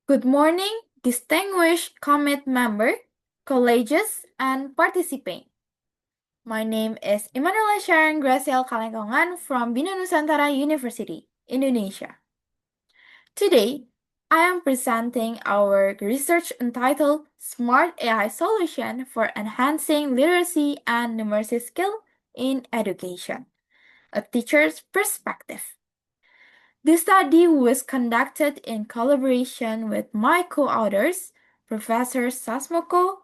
Good morning, distinguished committee member, colleagues, and participants. My name is Imanuela Sharon Graciel Kalengkongan from Bina Nusantara University, Indonesia. Today, I am presenting our research entitled Smart AI Solution for Enhancing Literacy and Numeracy Skill in Education, a teacher's perspective. This study was conducted in collaboration with my co-authors, Professor Sasmoko,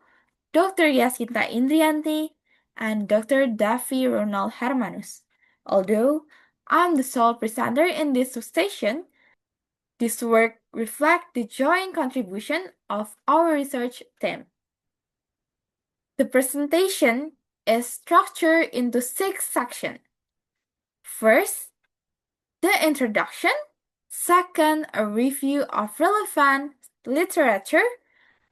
Dr. Yasinta Indrianti, and Dr. Davy Ronald Hermanus. Although I'm the sole presenter in this session, this work reflects the joint contribution of our research team. The presentation is structured into 6 sections. First, the introduction. Second, a review of relevant literature.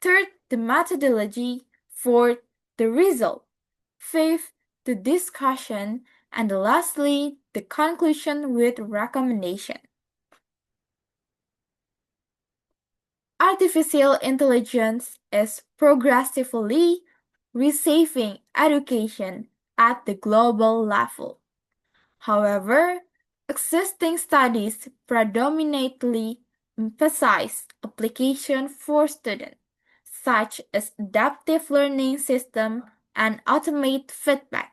Third, the methodology. Fourth, the result. Fifth, the discussion. And lastly, the conclusion with recommendation. Artificial intelligence is progressively reshaping education at the global level. However, existing studies predominantly emphasize application for students, such as adaptive learning system and automated feedback.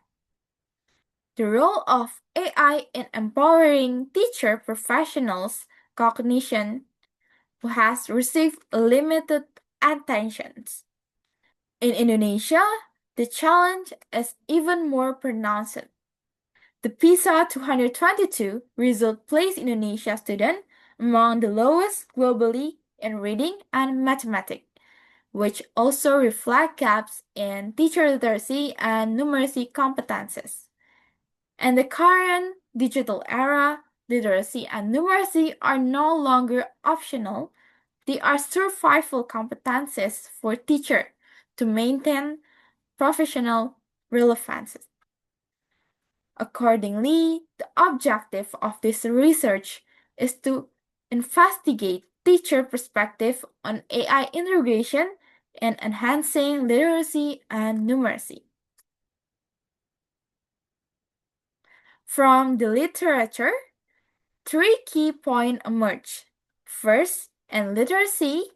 The role of AI in empowering teacher professionals' cognition has received limited attention. In Indonesia, the challenge is even more pronounced. The PISA 222 result placed Indonesia students among the lowest globally in reading and mathematics, which also reflect gaps in teacher literacy and numeracy competences. In the current digital era, literacy and numeracy are no longer optional. They are survival competences for teachers to maintain professional relevance. Accordingly, the objective of this research is to investigate teacher perspective on AI integration and enhancing literacy and numeracy. From the literature, 3 key points emerge. First, in literacy,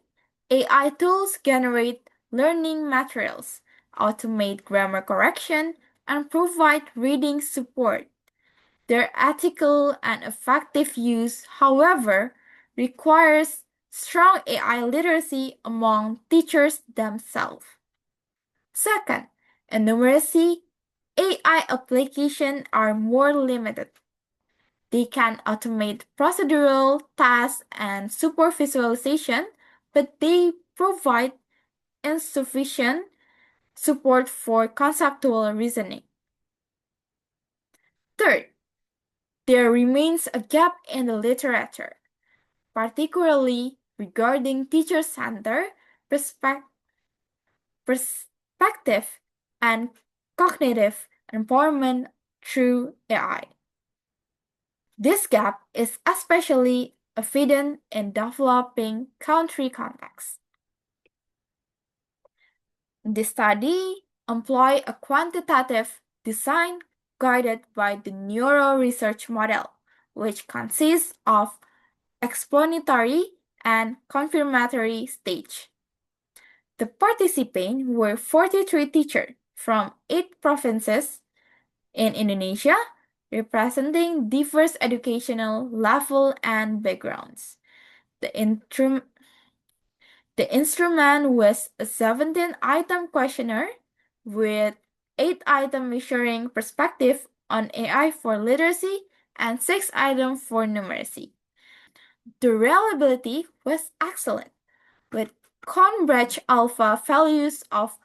AI tools generate learning materials, automate grammar correction, and provide reading support. Their ethical and effective use, however, requires strong AI literacy among teachers themselves. Second, in numeracy, AI applications are more limited. They can automate procedural tasks and support visualization, but they provide insufficient support for conceptual reasoning. Third, there remains a gap in the literature, particularly regarding teacher-centered perspective and cognitive empowerment through AI. This gap is especially evident in developing country contexts. This study employs a quantitative design guided by the Neuro Research Model, which consists of explanatory and confirmatory stage. The participants were 43 teachers from 8 provinces in Indonesia, representing diverse educational level and backgrounds. The instrument was a 17-item questionnaire with 8 items measuring perspective on AI for literacy and 6 items for numeracy. The reliability was excellent, with Converge alpha values of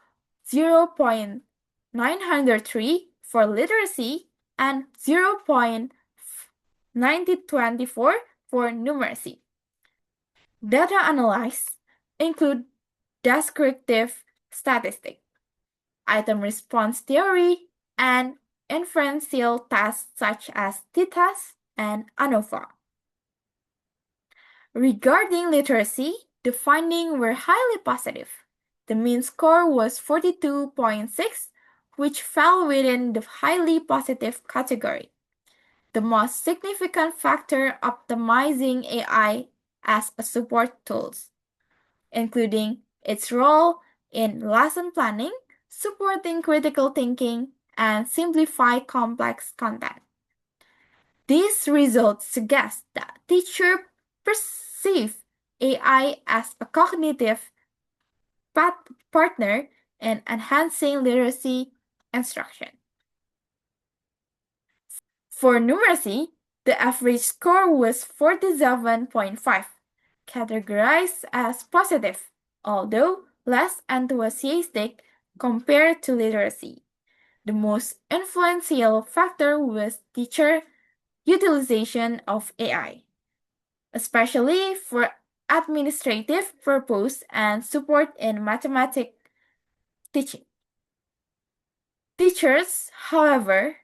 0.903 for literacy and 0.9024 for numeracy. Data analyzed include descriptive statistics, item response theory, and inferential tests such as t-test and ANOVA. Regarding literacy, the findings were highly positive. The mean score was 42.6, which fell within the highly positive category. The most significant factor optimizing AI as a support tool, including its role in lesson planning, supporting critical thinking, and simplify complex content. These results suggest that teachers perceive AI as a cognitive partner in enhancing literacy instruction. For numeracy, the average score was 47.5, categorized as positive, although less enthusiastic compared to literacy. The most influential factor was teacher utilization of AI, especially for administrative purpose and support in mathematics teaching. Teachers, however,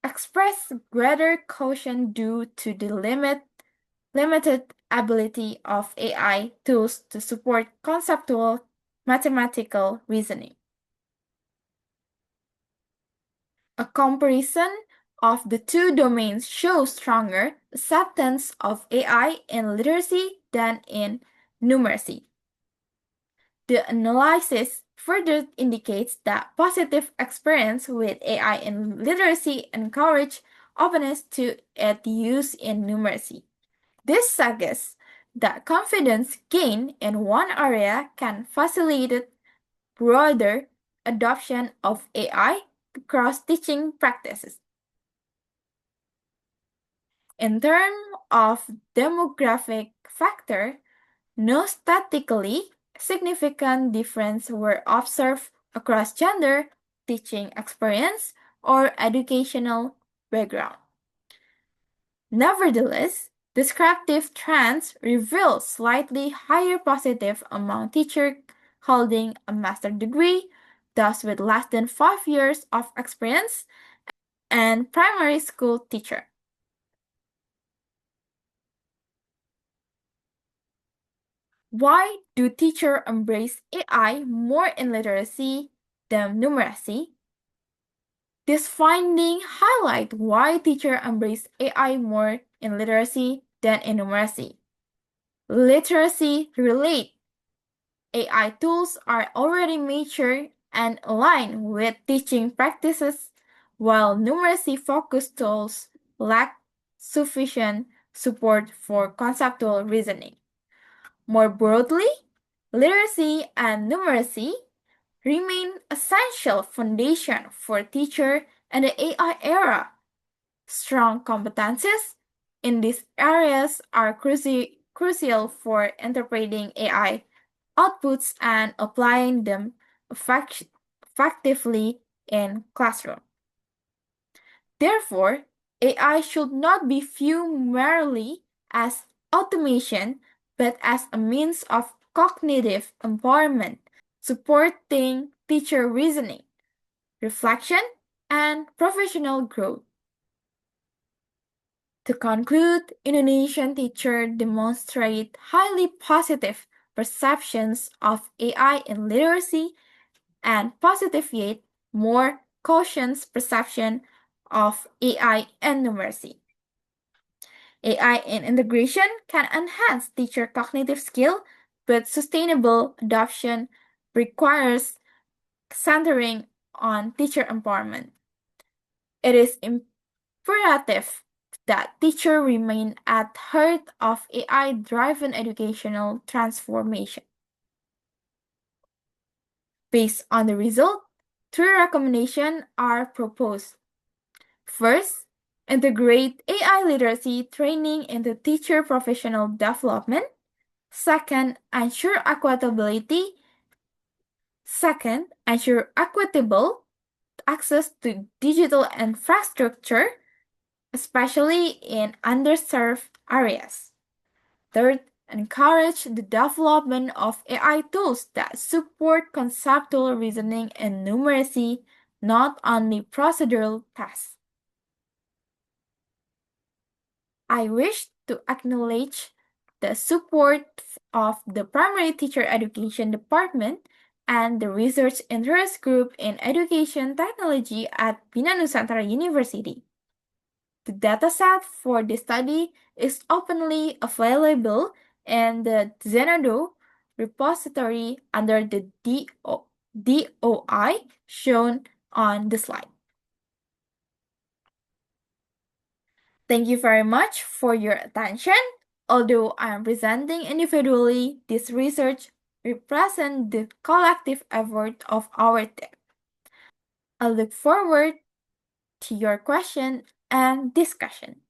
expressed greater caution due to the limited ability of AI tools to support conceptual mathematical reasoning. A comparison of the two domains shows stronger acceptance of AI in literacy than in numeracy. The analysis further indicates that positive experience with AI in literacy encourage openness to its use in numeracy. This suggests that confidence gained in one area can facilitate broader adoption of AI across teaching practices. In terms of demographic factor, no statistically significant differences were observed across gender, teaching experience, or educational background. Nevertheless, descriptive trends reveal slightly higher positive among teachers holding a master's degree, thus with less than 5 years of experience, and primary school teacher. Why do teachers embrace AI more in literacy than numeracy? This finding highlights why teachers embrace AI more in literacy than in numeracy. Literacy-related AI tools are already mature and aligned with teaching practices, while numeracy-focused tools lack sufficient support for conceptual reasoning. More broadly, literacy and numeracy remain essential foundation for teachers in the AI era. Strong competencies in these areas are crucial for interpreting AI outputs and applying them effectively in classroom. Therefore, AI should not be viewed merely as automation, but as a means of cognitive empowerment, supporting teacher reasoning, reflection, and professional growth. To conclude, Indonesian teachers demonstrate highly positive perceptions of AI in literacy and positive yet more cautious perception of AI in numeracy. AI in integration can enhance teacher cognitive skill, but sustainable adoption requires centering on teacher empowerment. It is imperative that teachers remain at heart of AI-driven educational transformation. Based on the result, 3 recommendations are proposed. First, integrate AI literacy training into teacher professional development. Second, ensure equitable access to digital infrastructure, especially in underserved areas. Third, encourage the development of AI tools that support conceptual reasoning and numeracy, not only procedural tasks. I wish to acknowledge the support of the Primary Teacher Education Department, and the Research Interest Group in Education Technology at Bina Nusantara University. The dataset for this study is openly available in the Zenodo repository under the DOI shown on the slide. Thank you very much for your attention. Although I am presenting individually, this research represents the collective effort of our team. I look forward to your question and discussion.